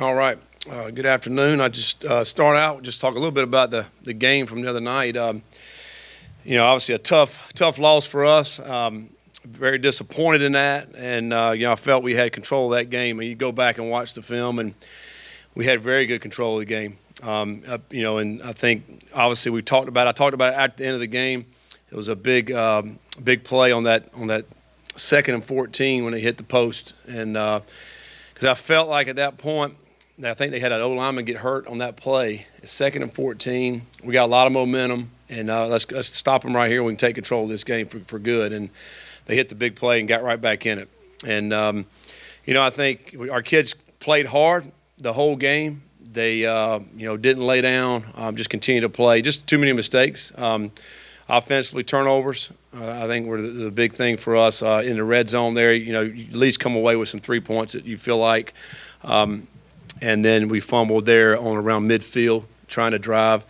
All right. Good afternoon. I just start out just talk a little bit about the game from the other night. Obviously a tough loss for us. Very disappointed in that, and I felt we had control of that game. And you go back and watch the film, and we had very good control of the game. And I think obviously I talked about it at the end of the game. It was a big play on that 2nd and 14 when they hit the post, and because I felt like at that point. I think they had an O-lineman get hurt on that play. It's 2nd and 14. We got a lot of momentum, and let's stop them right here. We can take control of this game for good. And they hit the big play and got right back in it. And, I think our kids played hard the whole game. They, didn't lay down, just continued to play. Just too many mistakes. Offensively, turnovers, I think were the big thing for us in the red zone there. You at least come away with some 3 points that you feel like. And then we fumbled there on around midfield trying to drive.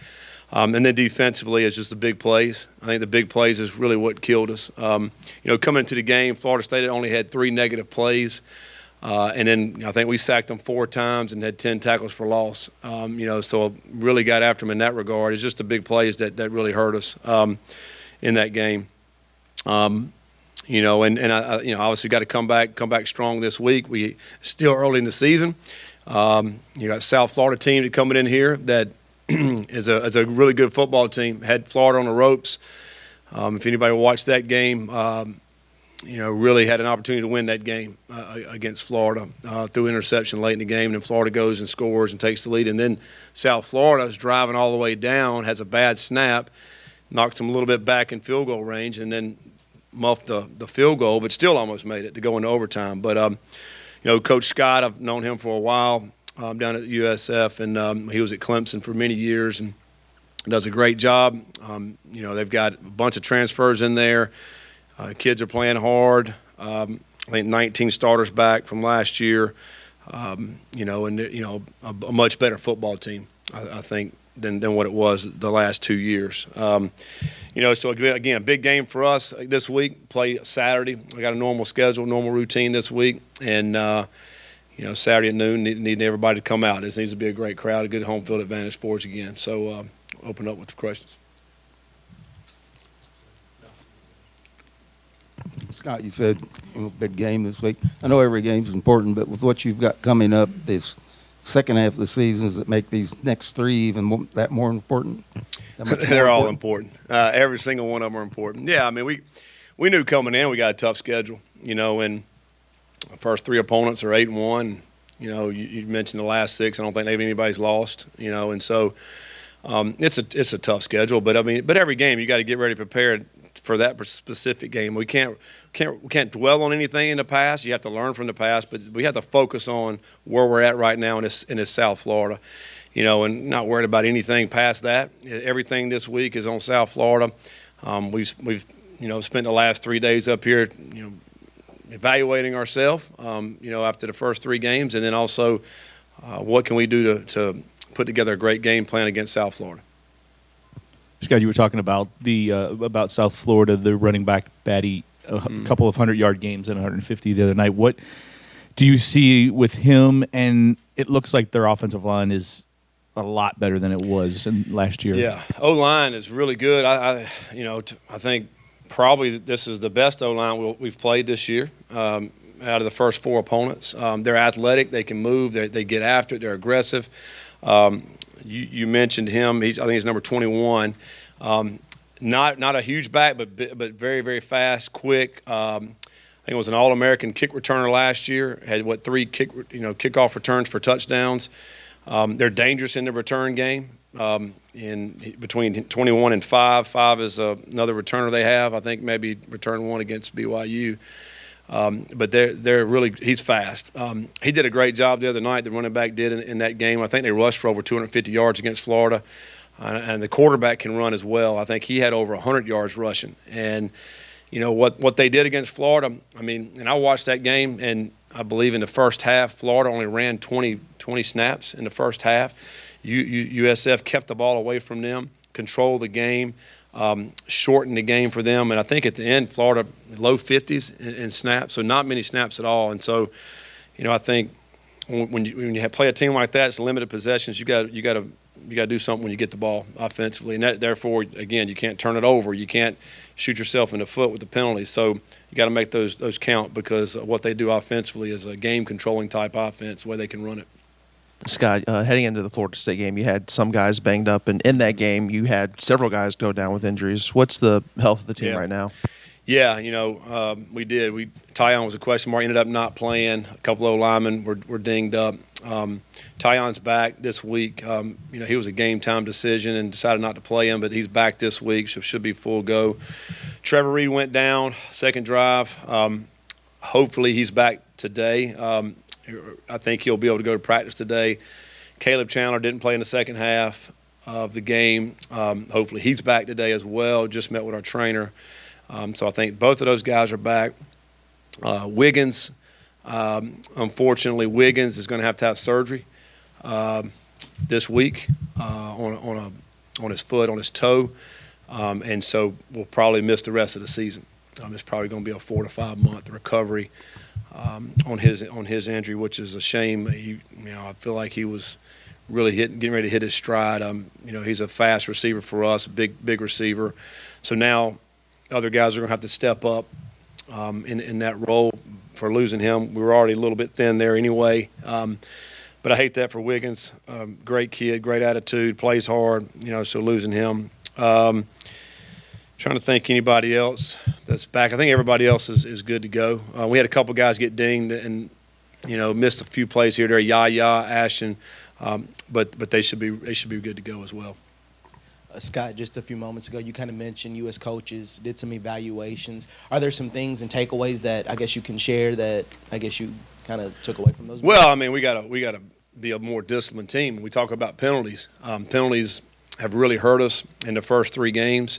And then defensively, it's just the big plays. I think the big plays is really what killed us. Coming into the game, Florida State only had 3 negative plays. And then I think we sacked them 4 times and had 10 tackles for loss. So really got after them in that regard. It's just the big plays that really hurt us in that game. And I obviously got to come back strong this week. We still early in the season. You got South Florida team coming in here that is a really good football team. Had Florida on the ropes. If anybody watched that game, really had an opportunity to win that game against Florida through interception late in the game. And then Florida goes and scores and takes the lead. And then South Florida is driving all the way down, has a bad snap, knocks them a little bit back in field goal range, and then muffed the field goal, but still almost made it to go into overtime. But Coach Scott, I've known him for a while down at USF, and he was at Clemson for many years and does a great job. They've got a bunch of transfers in there. Kids are playing hard. I think 19 starters back from last year. A much better football team, I think, than what it was the last 2 years. So again, a big game for us this week. Play Saturday. We got a normal schedule, normal routine this week, and Saturday at noon, needing everybody to come out. This needs to be a great crowd, a good home field advantage for us again. So open up with the questions. Scott, you said big game this week. I know every game is important, but with what you've got coming up this second half of the season, does it make these next 3 even more important? They're all important. Every single one of them are important. Yeah, I mean, we knew coming in we got a tough schedule, and the first 3 opponents are 8-1. You mentioned the last 6. I don't think anybody's lost, and so it's a tough schedule. But every game you got to get ready prepared for that specific game. We can't dwell on anything in the past. You have to learn from the past, but we have to focus on where we're at right now in this South Florida, and not worried about anything past that. Everything this week is on South Florida. We've spent the last 3 days up here, evaluating ourselves, after the first 3 games, and then also what can we do to put together a great game plan against South Florida. Scott, you were talking about about South Florida, the running back Batty, a couple of 100-yard games and 150 the other night. What do you see with him? And it looks like their offensive line is a lot better than it was last year. Yeah, O-line is really good. I think probably this is the best O-line we've played this year out of the first 4 opponents. They're athletic. They can move. They get after it. They're aggressive. You mentioned him. I think he's number 21. Not a huge back, but very, very fast, quick. I think it was an All-American kick returner last year. Had 3 kickoff returns for touchdowns. They're dangerous in the return game. In between 21 and 5. 5 is another returner they have. I think maybe return 1 against BYU. But they're really – he's fast. He did a great job the other night, the running back did in that game. I think they rushed for over 250 yards against Florida. And the quarterback can run as well. I think he had over 100 yards rushing. And, what they did against Florida, and I watched that game, and I believe in the first half, Florida only ran 20 snaps in the first half. USF kept the ball away from them, controlled the game. Shortened the game for them. And I think at the end, Florida low 50s in snaps, so not many snaps at all. And so, I think, when you play a team like that, it's limited possessions. You got to do something when you get the ball offensively, and therefore, again, you can't turn it over. You can't shoot yourself in the foot with the penalties. So you got to make those count, because what they do offensively is a game controlling type offense, the way they can run it. Scott, heading into the Florida State game, you had some guys banged up, and in that game, you had several guys go down with injuries. What's the health of the team right now? Yeah, we did. Tyon was a question mark, ended up not playing. A couple of linemen were dinged up. Tyon's back this week. He was a game-time decision and decided not to play him, but he's back this week, so should be full go. Trevor Reed went down, second drive. Hopefully he's back today. I think he'll be able to go to practice today. Caleb Chandler didn't play in the second half of the game. Hopefully he's back today as well. Just met with our trainer. So I think both of those guys are back. Wiggins, unfortunately, Wiggins is going to have surgery this week on his foot, on his toe, and so we'll probably miss the rest of the season. It's probably going to be a 4 to 5 month recovery on his injury, which is a shame. I feel like he was really getting ready to hit his stride. He's a fast receiver for us, big receiver. So now other guys are going to have to step up in that role. For losing him, we were already a little bit thin there anyway. But I hate that for Wiggins. Great kid, great attitude, plays hard. So losing him. Trying to think anybody else that's back. I think everybody else is good to go. We had a couple guys get dinged and missed a few plays here or there. Yaya, Ashton, but they should be good to go as well. Scott, just a few moments ago, you kind of mentioned U.S. coaches did some evaluations. Are there some things and takeaways that I guess you can share that I guess you kind of took away from those? Well, we gotta be a more disciplined team. We talk about penalties. Penalties have really hurt us in the first 3 games,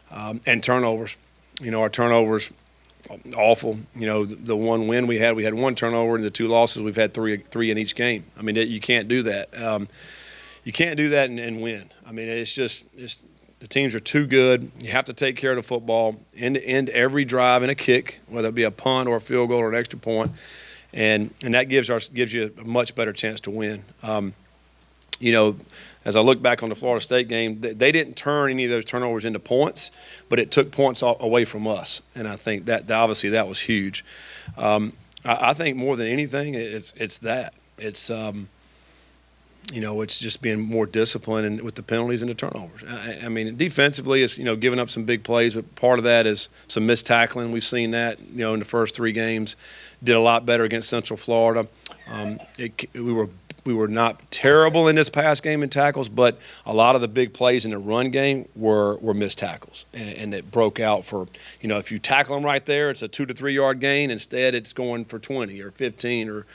and turnovers. Our turnovers awful. The one win we had 1 turnover, and the 2 losses we've had three in each game. You can't do that. You can't do that and win. It's the teams are too good. You have to take care of the football end to end every drive and a kick, whether it be a punt or a field goal or an extra point, and that gives you a much better chance to win. As I look back on the Florida State game, they didn't turn any of those turnovers into points, but it took points away from us, and I think that obviously that was huge. I think more than anything, it's that. It's just being more disciplined and with the penalties and the turnovers. Defensively, it's giving up some big plays, but part of that is some missed tackling. We've seen that in the first 3 games. Did a lot better against Central Florida. We were not terrible in this past game in tackles, but a lot of the big plays in the run game were missed tackles, and it broke out for if you tackle them right there, it's a 2 to 3 yard gain. Instead, it's going for 20 or 15 or.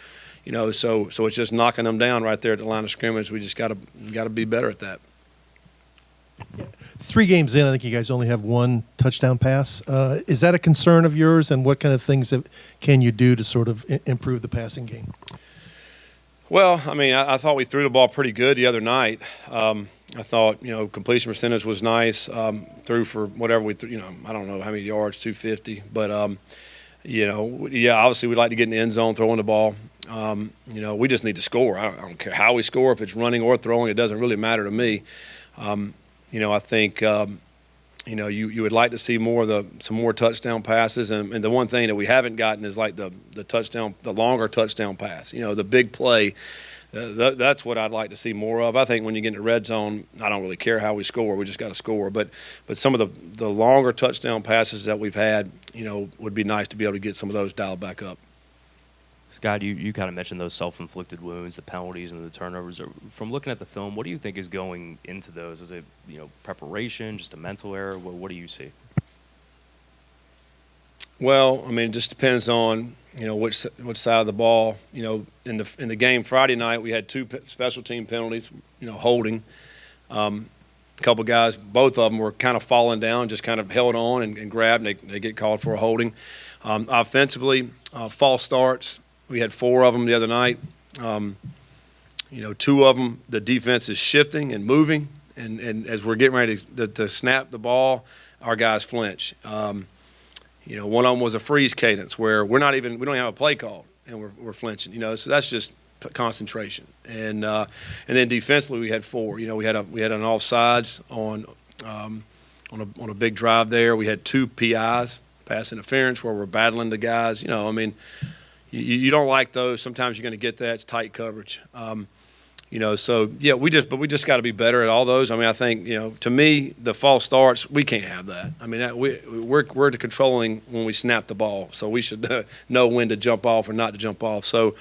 So it's just knocking them down right there at the line of scrimmage. We just got to be better at that. 3 games in, I think you guys only have 1 touchdown pass. Is that a concern of yours, and what kind of things can you do to sort of improve the passing game? Well, I thought we threw the ball pretty good the other night. I thought, completion percentage was nice. Threw for whatever we threw, I don't know how many yards, 250. But, obviously we'd like to get in the end zone throwing the ball. We just need to score. I don't care how we score, if it's running or throwing, it doesn't really matter to me. I think, you would like to see some more touchdown passes. And the one thing that we haven't gotten is like the longer touchdown pass, the big play. That's what I'd like to see more of. I think when you get in the red zone, I don't really care how we score. We just got to score. But some of the longer touchdown passes that we've had, would be nice to be able to get some of those dialed back up. Scott, you kind of mentioned those self-inflicted wounds, the penalties and the turnovers. From looking at the film, what do you think is going into those? Is it preparation, just a mental error? What do you see? Well, it just depends on which side of the ball. In the game Friday night, we had 2 special team penalties. Holding. A couple guys, both of them were kind of falling down, just kind of held on and grabbed, and they get called for a holding. Offensively, false starts. We had 4 of them the other night. 2 of them, the defense is shifting and moving, and as we're getting ready to snap the ball, our guys flinch. One of them was a freeze cadence where we don't have a play call, and we're flinching. So that's just concentration. And then defensively we had 4. You know, we had an offsides on a big drive there. We had 2 PIs, pass interference, where we're battling the guys. You know, I mean, you don't like those. Sometimes you're going to get that. It's tight coverage. You know, so yeah, we just got to be better at all those. I mean, I think, you know, to me, the false starts, we can't have that. I mean, we're controlling when we snap the ball, so we should know when to jump off or not to jump off. So,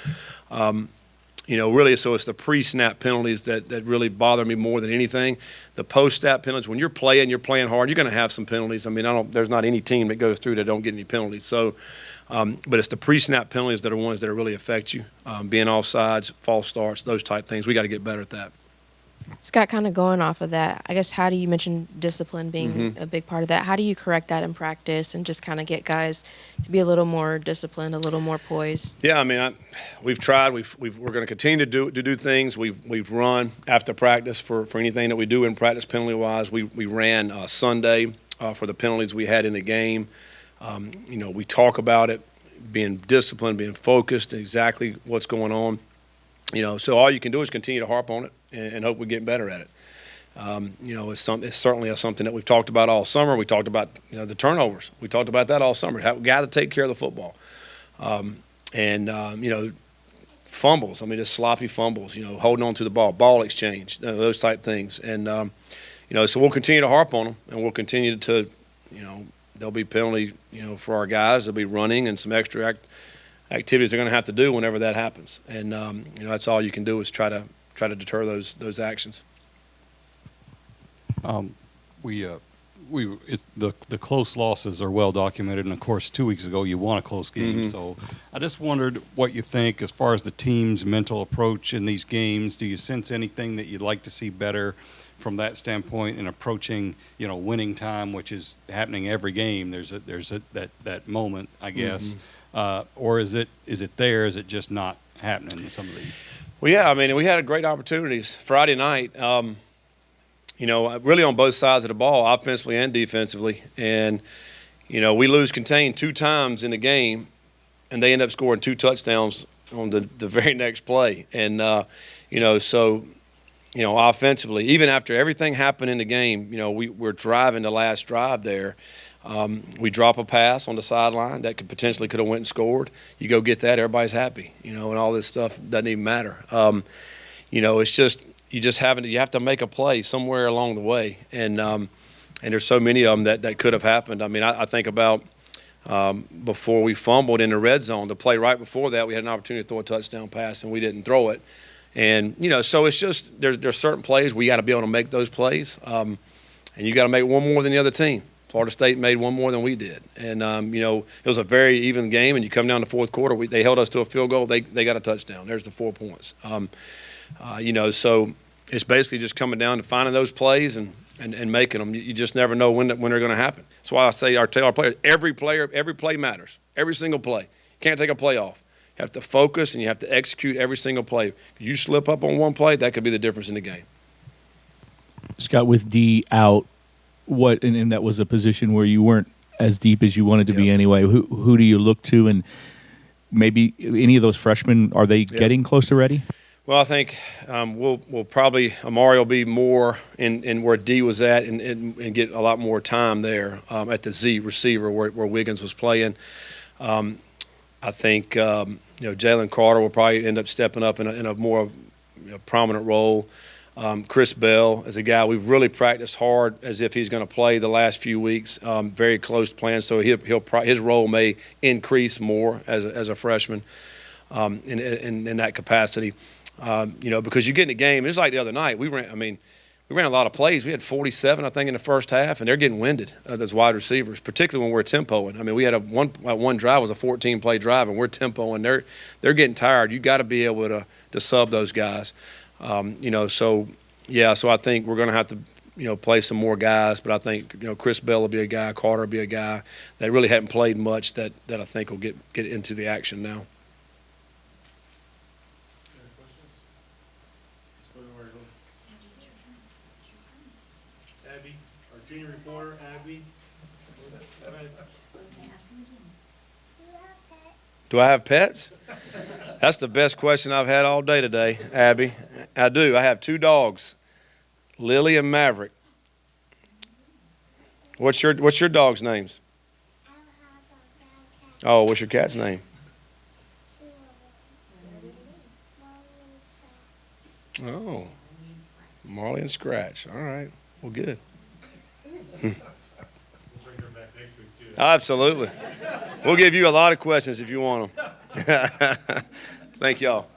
you know, really, so it's the pre-snap penalties that really bother me more than anything. The post-snap penalties, when you're playing hard, you're going to have some penalties. I mean, there's not any team that goes through that don't get any penalties. So, but it's the pre-snap penalties that are ones that really affect you. Being offsides, false starts, those type things. We got to get better at that. Scott, kind of going off of that, I guess, how do you mention discipline being a big part of that? How do you correct that in practice and just kind of get guys to be a little more disciplined, a little more poised? Yeah, I mean, we've tried. We're going to continue to do things. We've run after practice for anything that we do in practice penalty wise. We ran Sunday for the penalties we had in the game. You know, we talk about it, being disciplined, being focused, exactly what's going on. You know, so all you can do is continue to harp on it and hope we get better at it. You know, it's certainly something that we've talked about all summer. We talked about, you know, the turnovers. We talked about that all summer. We got to take care of the football. You know, fumbles. I mean, just sloppy fumbles. You know, holding on to the ball exchange, those type things. And you know, so we'll continue to harp on them, and we'll continue to, you know, there'll be penalty, you know, for our guys. There'll be running and some extra activities they're going to have to do whenever that happens. And you know, that's all you can do is try to deter those actions. The close losses are well documented, and of course 2 weeks ago you won a close game. So I just wondered what you think as far as the team's mental approach in these games. Do you sense anything that you'd like to see better from that standpoint in approaching, you know, winning time, which is happening every game? There's that moment, I guess, or is it there? Is it just not happening in some of these? Well, yeah, I mean, we had great opportunities Friday night. You know, really on both sides of the ball, offensively and defensively. And, you know, we lose contain 2 times in the game, and they end up scoring 2 touchdowns on the very next play. And, you know, so, you know, offensively, even after everything happened in the game, you know, we're driving the last drive there. We drop a pass on the sideline that could have went and scored. You go get that, everybody's happy, you know, and all this stuff doesn't even matter. You know, it's just – you have to make a play somewhere along the way, and there's so many of them that could have happened. I mean, I think about before we fumbled in the red zone, the play right before that, we had an opportunity to throw a touchdown pass and we didn't throw it. And you know, so it's just there's certain plays we got to be able to make those plays, and you got to make one more than the other team. Florida State made one more than we did, and you know, it was a very even game. And you come down to fourth quarter, they held us to a field goal. They got a touchdown. There's the 4 points. You know, so it's basically just coming down to finding those plays and making them. You just never know when they're going to happen. That's why I say tell our players, every play matters. Every single play. You can't take a play off. You have to focus and you have to execute every single play. If you slip up on one play, that could be the difference in the game. Scott, with D out, and that was a position where you weren't as deep as you wanted to be anyway. Who do you look to, and maybe any of those freshmen, are they getting close to ready? Well, I think we'll probably Amari will be more in where D was at and get a lot more time there at the Z receiver where Wiggins was playing. I think you know, Jalen Carter will probably end up stepping up in a more prominent role. Chris Bell is a guy we've really practiced hard as if he's going to play the last few weeks. Very close to playing, so his role may increase more as a freshman in that capacity. You know, because you get in the game, it's like the other night. We ran a lot of plays. We had 47, I think, in the first half, and they're getting winded, those wide receivers, particularly when we're tempoing. I mean, we had one drive was a 14-play drive, and we're tempoing. They're getting tired. You got to be able to sub those guys. You know, so yeah, so I think we're going to have to, you know, play some more guys. But I think, you know, Chris Bell will be a guy, Carter will be a guy that really hadn't played much that I think will get into the action now. Abby, our junior reporter, Abby. Do I have pets? That's the best question I've had all day today, Abby. I do. I have 2 dogs, Lily and Maverick. What's your dog's names? Oh, what's your cat's name? Oh, Marley and Scratch. All right. Well, good. Absolutely. We'll give you a lot of questions if you want them. Thank y'all.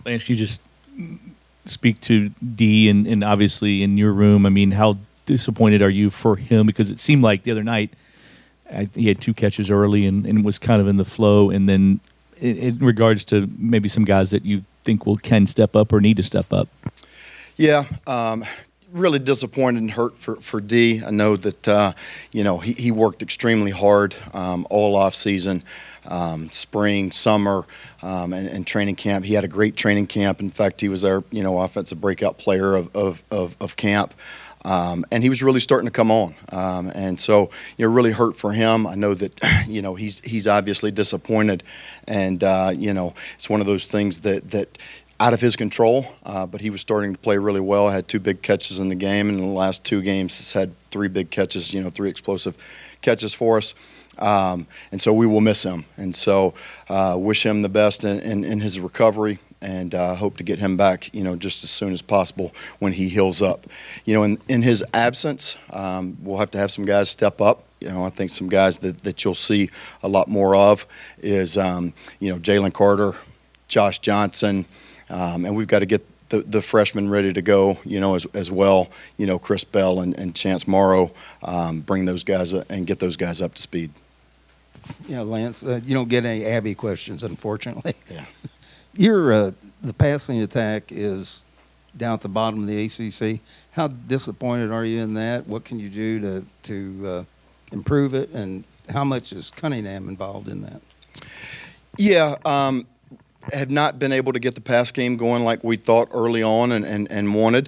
Lance, you just speak to D and obviously in your room. I mean, how disappointed are you for him? Because it seemed like the other night he had 2 catches early and was kind of in the flow. And then in regards to maybe some guys that you think can step up or need to step up. Yeah, really disappointed and hurt for D. I know that he worked extremely hard all off season, spring, summer, and training camp. He had a great training camp. In fact, he was our offensive breakout player of camp. And he was really starting to come on, and so really hurt for him. I know that he's obviously disappointed, and it's one of those things that out of his control. But he was starting to play really well. Had 2 big catches in the game, and in the last 2 games, has had 3 big catches. 3 explosive catches for us. And so we will miss him, and so wish him the best in his recovery. And hope to get him back, just as soon as possible when he heals up. In his absence, we'll have to have some guys step up. I think some guys that you'll see a lot more of is, Jalen Carter, Josh Johnson, and we've got to get the freshmen ready to go, as well. Chris Bell and Chance Morrow, bring those guys up and get those guys up to speed. Yeah, Lance, you don't get any Abby questions, unfortunately. Yeah. The passing attack is down at the bottom of the ACC. How disappointed are you in that? What can you do to improve it, and how much is Cunningham involved in that? Yeah, have not been able to get the pass game going like we thought early on and wanted.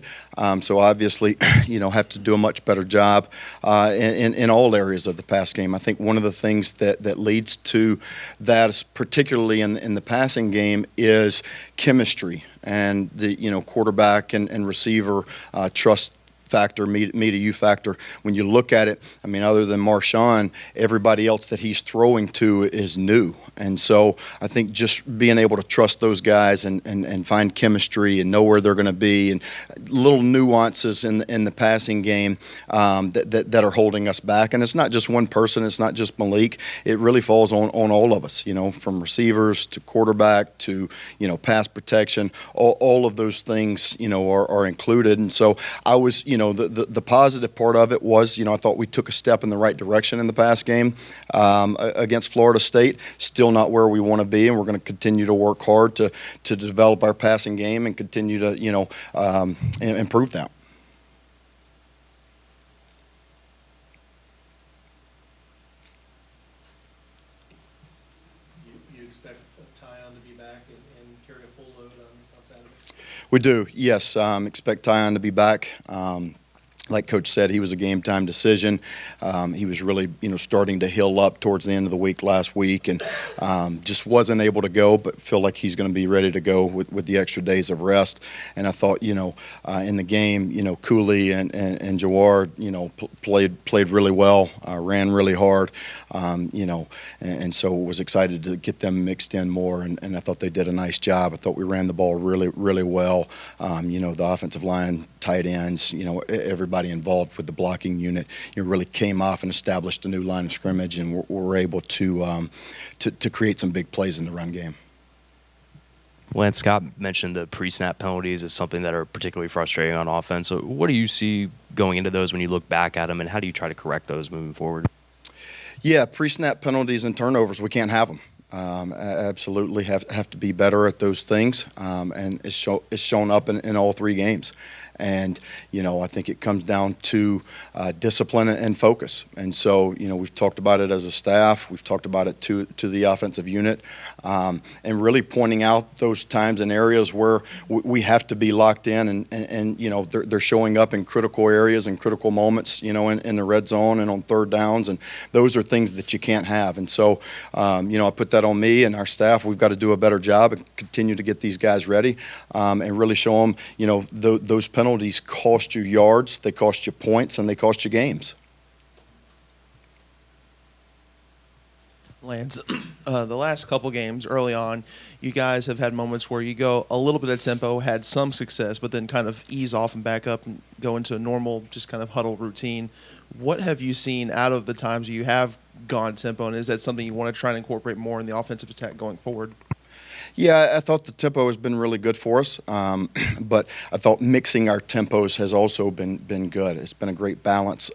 So obviously, have to do a much better job in all areas of the pass game. I think one of the things that leads to that, is particularly in the passing game, is chemistry and the quarterback and receiver trust factor, me to you factor. When you look at it, I mean, other than Marshawn, everybody else that he's throwing to is new. And so I think just being able to trust those guys and find chemistry and know where they're going to be, and little nuances in the passing game that are holding us back. And it's not just one person. It's not just Malik. It really falls on all of us, from receivers to quarterback to, pass protection. All of those things, are included. And so I was, the positive part of it was, I thought we took a step in the right direction in the pass game against Florida State. Still not where we want to be, and we're going to continue to work hard to develop our passing game and continue to improve that. You expect Tyon to be back and carry a full load on Saturday? We do, yes. Expect Tyon to be back. Like Coach said, he was a game-time decision. He was really, starting to heal up towards the end of the week last week, and just wasn't able to go, but feel like he's going to be ready to go with the extra days of rest. And I thought, in the game, Cooley and Jawar, played really well, ran really hard, and so was excited to get them mixed in more, and I thought they did a nice job. I thought we ran the ball really, really well. The offensive line, tight ends, everybody involved with the blocking unit, really came off and established a new line of scrimmage, and we're able to create some big plays in the run game. Lance, Scott mentioned the pre-snap penalties as something that are particularly frustrating on offense. So what do you see going into those when you look back at them, and how do you try to correct those moving forward? Yeah, pre-snap penalties and turnovers, we can't have them. Absolutely have to be better at those things, and it's shown up in all 3 games. And, I think it comes down to discipline and focus. And so, we've talked about it as a staff. We've talked about it to the offensive unit, and really pointing out those times and areas where we have to be locked in and they're showing up in critical areas and critical moments, in the red zone and on third downs. And those are things that you can't have. And so, I put that on me and our staff. We've got to do a better job and continue to get these guys ready, and really show them, those penalties cost you yards, they cost you points, and they cost you games. Lance, the last couple games early on, you guys have had moments where you go a little bit of tempo, had some success, but then kind of ease off and back up and go into a normal, just kind of huddle routine. What have you seen out of the times you have gone tempo, and is that something you want to try and incorporate more in the offensive attack going forward? Yeah, I thought the tempo has been really good for us, but I thought mixing our tempos has also been good. It's been a great balance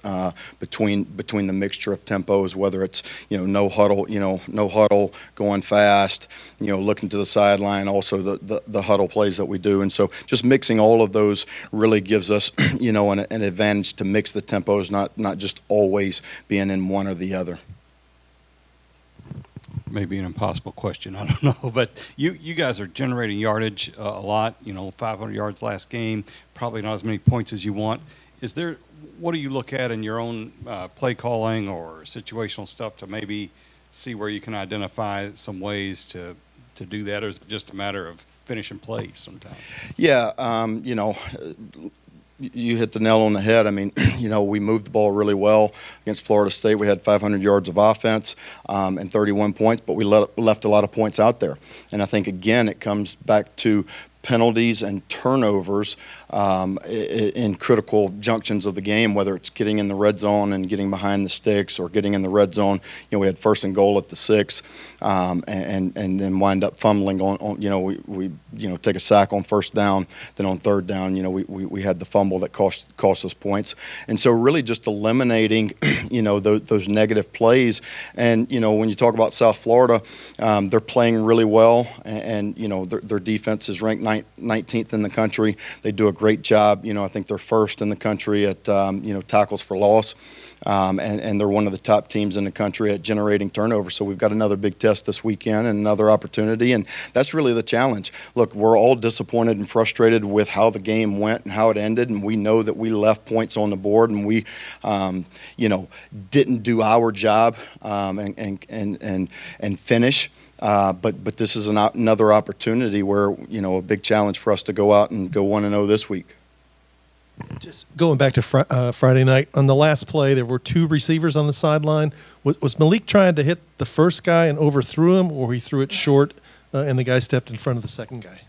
between the mixture of tempos, whether it's no huddle, going fast, looking to the sideline, also the huddle plays that we do, and so just mixing all of those really gives us an advantage to mix the tempos, not just always being in one or the other. Maybe an impossible question, I don't know, but you guys are generating yardage a lot, 500 yards last game, probably not as many points as you want. What do you look at in your own play calling or situational stuff to maybe see where you can identify some ways to do that, or is it just a matter of finishing plays sometimes? Yeah, you hit the nail on the head. I mean, we moved the ball really well against Florida State. We had 500 yards of offense and 31 points, but we left a lot of points out there. And I think, again, it comes back to penalties and turnovers in critical junctions of the game, whether it's getting in the red zone and getting behind the sticks or getting in the red zone. We had 1st and goal at the 6, and then wind up fumbling on we take a sack on 1st down, then on 3rd down, we had the fumble that cost us points. And so really just eliminating, those negative plays. And, when you talk about South Florida, they're playing really well, and their defense is ranked 19th in the country. They do a great job. I think they're 1st in the country at tackles for loss, and they're one of the top teams in the country at generating turnovers. So we've got another big test this weekend and another opportunity, and that's really the challenge. Look, we're all disappointed and frustrated with how the game went and how it ended, and we know that we left points on the board and we didn't do our job and finish. But this is another opportunity where, a big challenge for us to go out and go 1-0 this week. Just going back to Friday night, on the last play, there were 2 receivers on the sideline. Was Malik trying to hit the first guy and overthrew him, or he threw it short and the guy stepped in front of the second guy?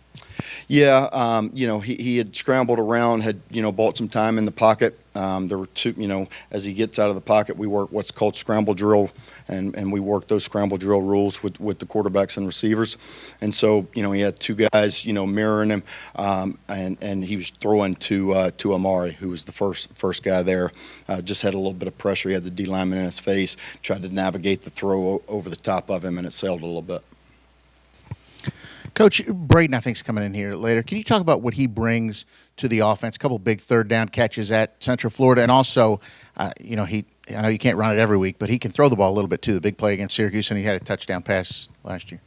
Yeah, he had scrambled around, had, bought some time in the pocket. There were 2, as he gets out of the pocket, we work what's called scramble drill, and we work those scramble drill rules with the quarterbacks and receivers. And so, he had 2 guys, mirroring him, and he was throwing to Amari, who was the first guy there. Just had a little bit of pressure. He had the D lineman in his face, tried to navigate the throw over the top of him, and it sailed a little bit. Coach, Braden, I think, is coming in here later. Can you talk about what he brings to the offense? A couple big 3rd down catches at Central Florida, and also, I know you can't run it every week, but he can throw the ball a little bit too. The big play against Syracuse, and he had a touchdown pass last year.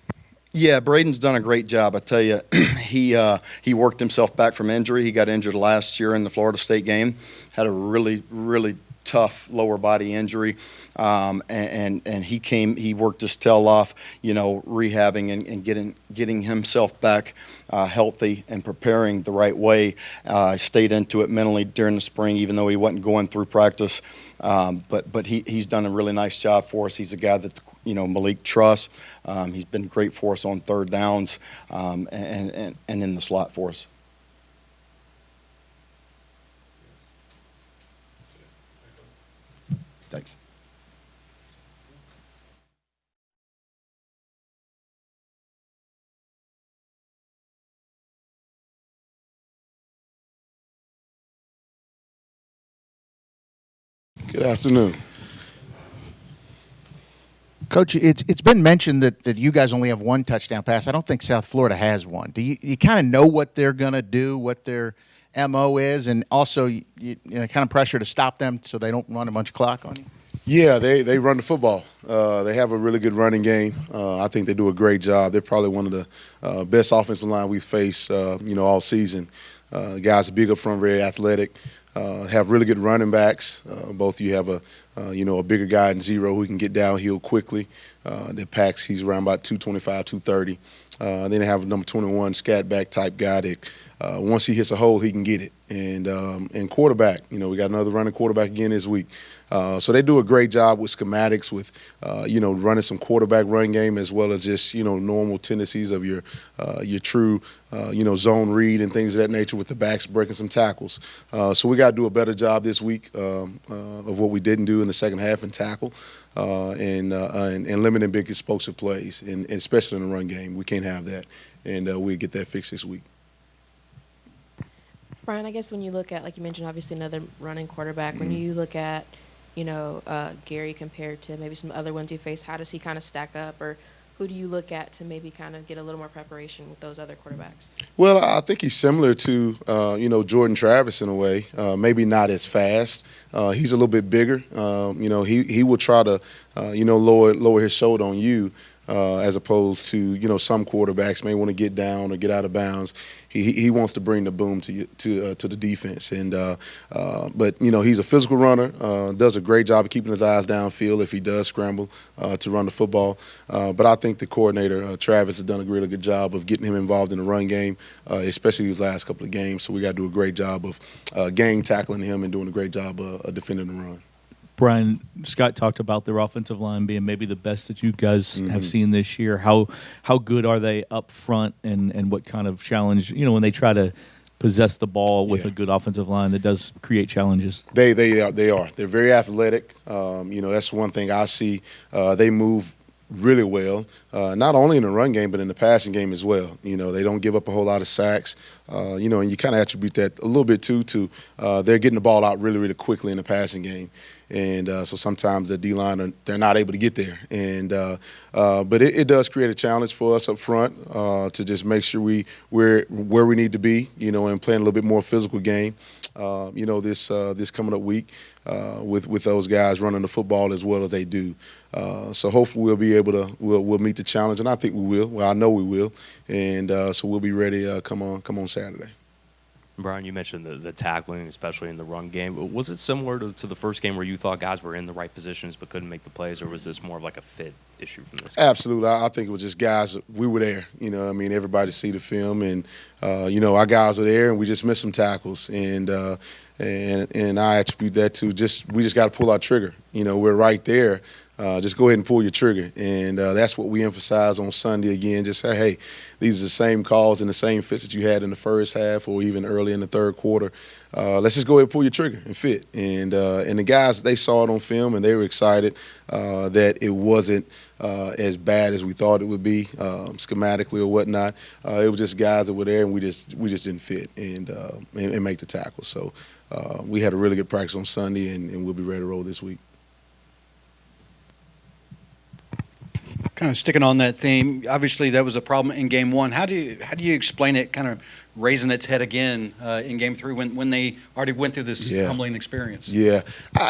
Yeah, Braden's done a great job. I tell you, he worked himself back from injury. He got injured last year in the Florida State game. Had a really, really tough lower body injury, and he worked his tail off, rehabbing and getting himself back healthy and preparing the right way. Stayed into it mentally during the spring, even though he wasn't going through practice. But he's done a really nice job for us. He's a guy that Malik trusts. He's been great for us on 3rd downs, and in the slot for us. Thanks. Good afternoon. Coach, it's been mentioned that you guys only have one touchdown pass. I don't think South Florida has one. Do you kind of know what they're going to do, what their MO is, and also you know, kind of pressure to stop them so they don't run a bunch of clock on you? Yeah, they run the football. They have a really good running game. I think they do a great job. They're probably one of the best offensive line we've faced, all season. Guys are big up front, very athletic. Have really good running backs. Both you have a bigger guy in Zero who can get downhill quickly. That packs, he's around about 225, 230. Then they have number 21 scat back type guy that once he hits a hole, he can get it. And quarterback, we got another running quarterback again this week. So they do a great job with schematics, with running some quarterback run game as well as just normal tendencies of your true zone read and things of that nature with the backs breaking some tackles. So we got to do a better job this week of what we didn't do in the second half and tackle. And limiting big explosive plays, and especially in the run game. We can't have that, and we'll get that fixed this week. Brian, I guess when you look at, like you mentioned, obviously another running quarterback, when you look at, Gary compared to maybe some other ones you face, how does he kind of stack up, or who do you look at to maybe kind of get a little more preparation with those other quarterbacks? Well, I think he's similar to, Jordan Travis in a way. Maybe not as fast. He's a little bit bigger. He will try to, lower his shoulder on you. As opposed to some quarterbacks may want to get down or get out of bounds. He wants to bring the boom to the defense, but he's a physical runner. Does a great job of keeping his eyes downfield if he does scramble to run the football. But I think the coordinator Travis has done a really good job of getting him involved in the run game, especially these last couple of games. So we got to do a great job of gang tackling him and doing a great job of defending the run. Brian, Scott talked about their offensive line being maybe the best that you guys have seen this year. How good are they up front, and what kind of challenge, when they try to possess the ball with a good offensive line that does create challenges? They are. They're very athletic. That's one thing I see. They move really well, not only in the run game but in the passing game as well. They don't give up a whole lot of sacks. And you kind of attribute that a little bit to they're getting the ball out really, really quickly in the passing game. And so sometimes the D-line, they're not able to get there. But it does create a challenge for us up front to just make sure we're where we need to be, and playing a little bit more physical game. This coming up week with those guys running the football as well as they do. So hopefully we'll be able to we'll meet the challenge, and I think we will. Well, I know we will, and so we'll be ready. Come on Saturday. Brian, you mentioned the tackling, especially in the run game. Was it similar to the first game where you thought guys were in the right positions but couldn't make the plays, or was this more of like a fit issue from this game? Absolutely. I think it was just guys, we were there. Everybody see the film, and, our guys were there, and we just missed some tackles. And I attribute that to we just got to pull our trigger. We're right there. Just go ahead and pull your trigger. And that's what we emphasize on Sunday again. Just say, hey, these are the same calls and the same fits that you had in the first half or even early in the third quarter. Let's just go ahead and pull your trigger and fit. And the guys, they saw it on film, and they were excited that it wasn't as bad as we thought it would be schematically or whatnot. It was just guys that were there, and we just didn't fit and make the tackle. So we had a really good practice on Sunday, and we'll be ready to roll this week. Kind of sticking on that theme, obviously that was a problem in game one. How do you explain it kind of raising its head again in game three when they already went through this humbling experience? Yeah,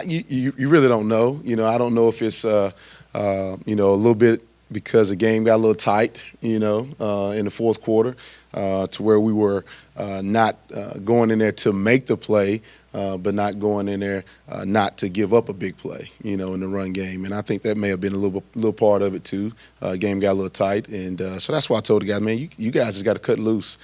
you really don't know. I don't know if it's a little bit because the game got a little tight, in the fourth quarter to where we were not going in there to make the play, but not going in there not to give up a big play, in the run game. And I think that may have been a little part of it too. Game got a little tight, and so that's why I told the guys, man, you guys just got to cut loose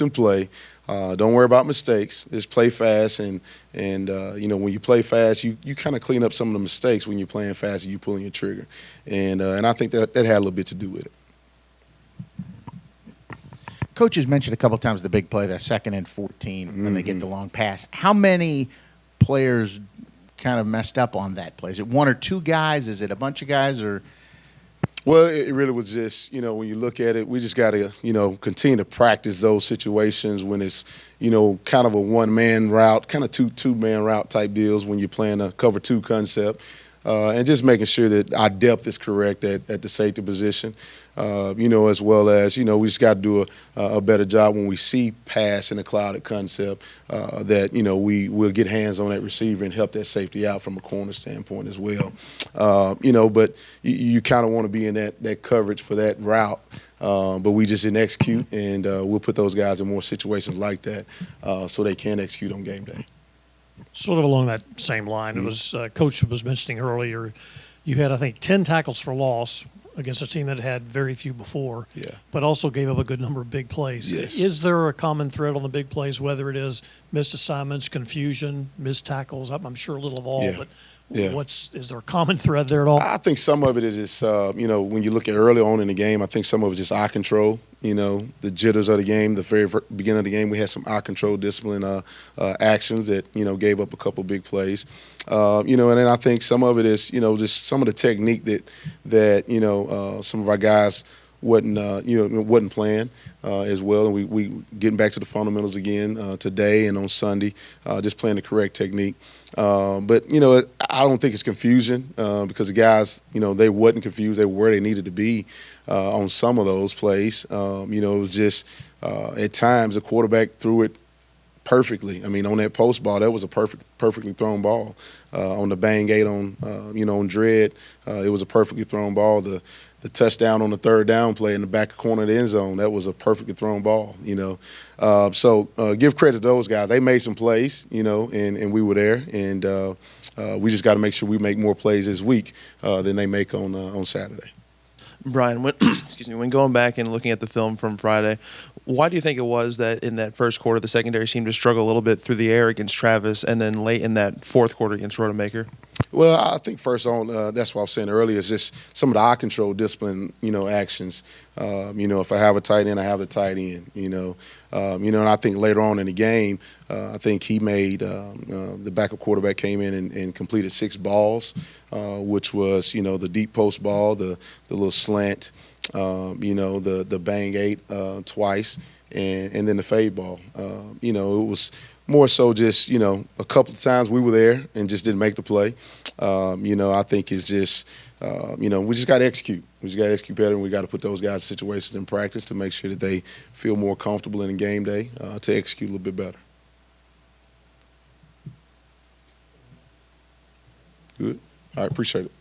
and play. Don't worry about mistakes. Just play fast, and when you play fast, you kind of clean up some of the mistakes when you're playing fast and you pulling your trigger. And I think that had a little bit to do with it. Coach has mentioned a couple times the big play, that 2nd and 14 when they get the long pass. How many players kind of messed up on that play? Is it one or two guys? Is it a bunch of guys? Or Well, it really was just, when you look at it, we just got to, continue to practice those situations when it's, kind of a one-man route, kind of two-man route type deals when you're playing a cover two concept. and just making sure that our depth is correct at the safety position. As well as, we just got to do a better job when we see pass in a clouded concept that, we will get hands on that receiver and help that safety out from a corner standpoint as well. But you kind of want to be in that coverage for that route. But we just didn't execute, and we'll put those guys in more situations like that so they can execute on game day. Sort of along that same line, it was Coach was mentioning earlier, you had, I think, 10 tackles for loss against a team that had very few before, but also gave up a good number of big plays. Yes. Is there a common thread on the big plays, whether it is missed assignments, confusion, missed tackles? I'm sure a little of all, but is there a common thread there at all? I think some of it is just, when you look at early on in the game, I think some of it is just eye control. The jitters of the game, the very beginning of the game, we had some eye control discipline actions that, gave up a couple big plays. And then I think some of it is, just some of the technique that some of our guys wasn't playing as well. And we getting back to the fundamentals again today and on Sunday, just playing the correct technique. But I don't think it's confusion because the guys, they wasn't confused. They were where they needed to be on some of those plays. It was just at times the quarterback threw it perfectly. I mean, on that post ball, that was a perfectly thrown ball. On the bang eight on Dredd, it was a perfectly thrown ball. The touchdown on the third down play in the back corner of the end zone, that was a perfectly thrown ball, So give credit to those guys. They made some plays, and we were there. And we just got to make sure we make more plays this week than they make on Saturday. Brian, when going back and looking at the film from Friday, why do you think it was that in that first quarter the secondary seemed to struggle a little bit through the air against Travis, and then late in that fourth quarter against Rodemaker? Well, I think first on, that's what I was saying earlier, is just some of the eye control discipline, actions. If I have a tight end, I have the tight end, and I think later on in the game, I think he made the backup quarterback came in and completed 6 balls, which was, the deep post ball, the little slant, the bang 8 twice, and then the fade ball. It was more so just, a couple of times we were there and just didn't make the play. I think it's just, we just got to execute. We just got to execute better, and we got to put those guys in situations in practice to make sure that they feel more comfortable in game day to execute a little bit better. Good. All right, appreciate it.